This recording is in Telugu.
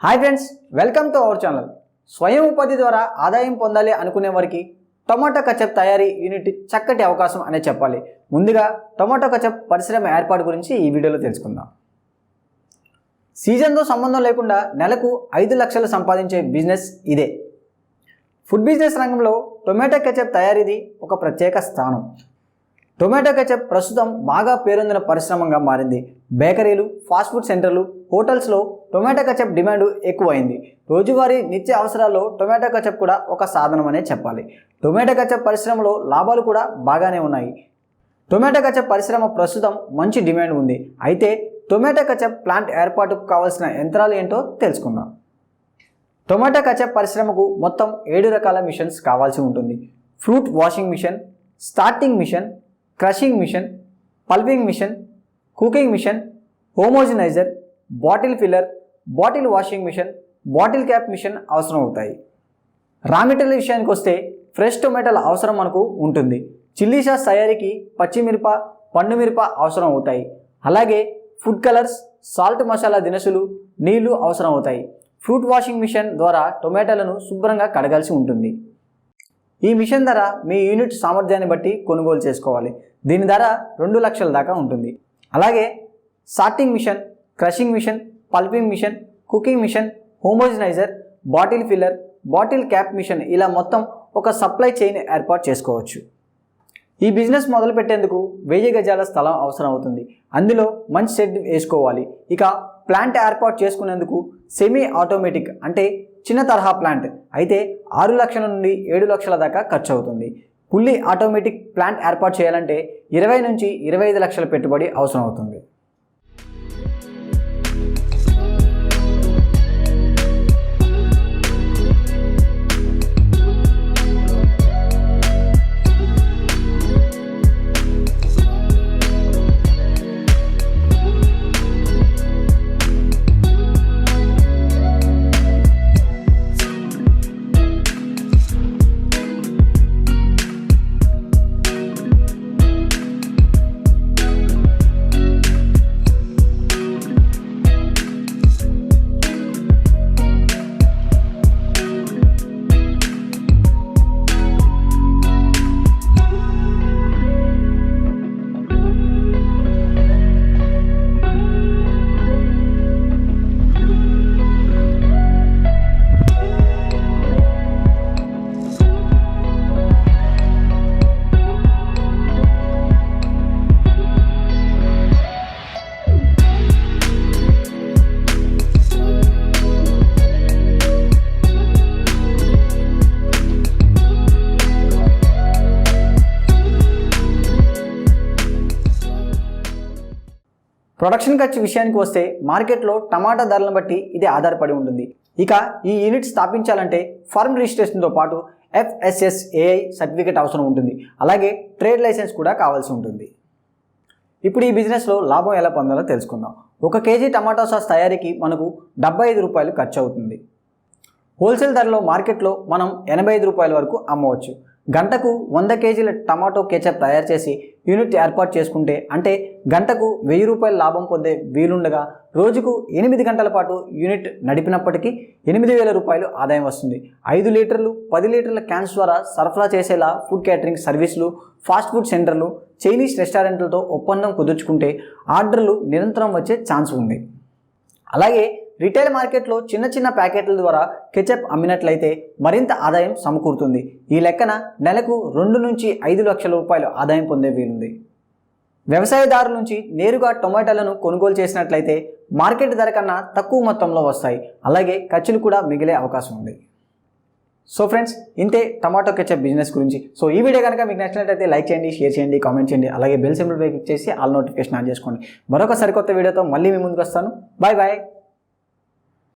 Hi friends, welcome to our channel. స్వయం ఉపాధి ద్వారా ఆదాయం పొందాలి అనుకునే వారికి టొమాటో కచప్ తయారీ యూనిట్ చక్కటి అవకాశం అనే చెప్పాలి. ముందుగా టొమాటో కచప్ పరిశ్రమ ఏర్పాటు గురించి ఈ వీడియోలో తెలుసుకుందాం. సీజన్తో సంబంధం లేకుండా నెలకు 5 లక్షలు సంపాదించే బిజినెస్ ఇదే. ఫుడ్ బిజినెస్ రంగంలో టొమాటో కచప్ తయారీది ఒక ప్రత్యేక స్థానం. టొమాటో కచప్ ప్రస్తుతం బాగా పేరొందిన పరిశ్రమగా మారింది. బేకరీలు, ఫాస్ట్ ఫుడ్ సెంటర్లు, హోటల్స్లో టొమాటో కచప్ డిమాండ్ ఎక్కువైంది. రోజువారీ నిత్య అవసరాల్లో టొమాటో కచప్ కూడా ఒక సాధనమనే చెప్పాలి. టొమాటో కచప్ పరిశ్రమలో లాభాలు కూడా బాగానే ఉన్నాయి. టొమాటో కచప్ పరిశ్రమ ప్రస్తుతం మంచి డిమాండ్ ఉంది. అయితే టొమాటో కచప్ ప్లాంట్ ఏర్పాటుకు కావాల్సిన యంత్రాలు ఏంటో తెలుసుకుందాం. టొమాటో కచప్ పరిశ్రమకు మొత్తం 7 రకాల మిషన్స్ కావాల్సి ఉంటుంది. Fruit washing machine, sorting machine, crushing machine, pulping machine, cooking machine, homogenizer, bottle filler, bottle washing machine, bottle cap machine అవసరం అవుతాయి. రా మెటీరియల్ విషయానికి వస్తే ఫ్రెష్ టొమాటోల అవసరం మనకు ఉంటుంది. చిల్లీ సాస్ తయారీకి పచ్చిమిరప, పండు మిరప అవసరం అవుతాయి. అలాగే ఫుడ్ కలర్స్, సాల్ట్ మసాలా దినుసులు, నీళ్లు అవసరం అవుతాయి. ఫ్రూట్ వాషింగ్ మిషన్ ద్వారా టొమాటోలను శుభ్రంగా కడగాల్సి ఉంటుంది. ఈ మిషన్ ధర మీ యూనిట్ సామర్థ్యాన్ని బట్టి కొనుగోలు చేసుకోవాలి. దీని ధర 2 లక్షల దాకా ఉంటుంది. అలాగే sorting machine, crushing machine, pulping machine, cooking machine, homogenizer, bottle filler, bottle cap machine ఇలా మొత్తం ఒక సప్లై చైన్ ఏర్పాటు చేసుకోవచ్చు. ఈ బిజినెస్ మొదలు పెట్టేందుకు 1000 గజాల స్థలం అవసరం అవుతుంది. అందులో మంచి షెడ్ వేసుకోవాలి. ఇక ప్లాంట్ ఏర్పాటు చేసుకునేందుకు సెమీ ఆటోమేటిక్ అంటే చిన్న తరహా ప్లాంట్ అయితే 6 లక్షల నుండి 7 లక్షల దాకా ఖర్చు అవుతుంది. ఫుల్లీ ఆటోమేటిక్ ప్లాంట్ ఏర్పాటు చేయాలంటే 20 నుంచి 25 లక్షల పెట్టుబడి అవసరం అవుతుంది. ప్రొడక్షన్ ఖర్చు విషయానికి వస్తే మార్కెట్లో టమాటా ధరలను బట్టి ఇది ఆధారపడి ఉంటుంది. ఇక ఈ యూనిట్ స్థాపించాలంటే ఫార్మ్ రిజిస్ట్రేషన్తో పాటు FSSAI సర్టిఫికేట్ అవసరం ఉంటుంది. అలాగే ట్రేడ్ లైసెన్స్ కూడా కావాల్సి ఉంటుంది. ఇప్పుడు ఈ బిజినెస్లో లాభం ఎలా పొందాలో తెలుసుకుందాం. 1 కేజీ టమాటో సాస్ తయారీకి మనకు 75 రూపాయలు ఖర్చు అవుతుంది. హోల్సేల్ ధరలో మార్కెట్లో మనం 85 రూపాయల వరకు అమ్మవచ్చు. గంటకు 100 కేజీల టమాటో కెచప్ తయారు చేసి యూనిట్ ఏర్పాటు చేసుకుంటే అంటే గంటకు 1000 రూపాయల లాభం పొందే వీలుండగా రోజుకు 8 గంటల పాటు యూనిట్ నడిపినప్పటికీ 8000 రూపాయలు ఆదాయం వస్తుంది. 5 లీటర్లు 10 లీటర్ల క్యాన్స్ ద్వారా సరఫరా చేసేలా ఫుడ్ క్యాటరింగ్ సర్వీసులు, ఫాస్ట్ ఫుడ్ సెంటర్లు, చైనీస్ రెస్టారెంట్లతో ఒప్పందం కుదుర్చుకుంటే ఆర్డర్లు నిరంతరం వచ్చే ఛాన్స్ ఉంది. అలాగే రిటైల్ మార్కెట్లో చిన్న చిన్న ప్యాకెట్ల ద్వారా కెచప్ అమ్మినట్లయితే మరింత ఆదాయం సమకూరుతుంది. ఈ లెక్కన నెలకు 2 నుంచి 5 లక్షల రూపాయలు ఆదాయం పొందే వీలుంది. వ్యవసాయదారుల నుంచి నేరుగా టొమాటోలను కొనుగోలు చేసినట్లయితే మార్కెట్ ధర కన్నా తక్కువ మొత్తంలో వస్తాయి. అలాగే ఖర్చులు కూడా మిగిలే అవకాశం ఉంది. సో ఫ్రెండ్స్, ఇంతే టమాటో కెచప్ బిజినెస్ గురించి. సో ఈ వీడియో కనుక మీకు నచ్చినట్లయితే లైక్ చేయండి, షేర్ చేయండి, కామెంట్ చేయండి. అలాగే బెల్ సింబల్ పై క్లిక్ చేసి ఆల్ నోటిఫికేషన్ ఆన్ చేసుకోండి. మరొక సరికొత్త వీడియోతో మళ్ళీ మీ ముందుకు వస్తాను. Bye bye.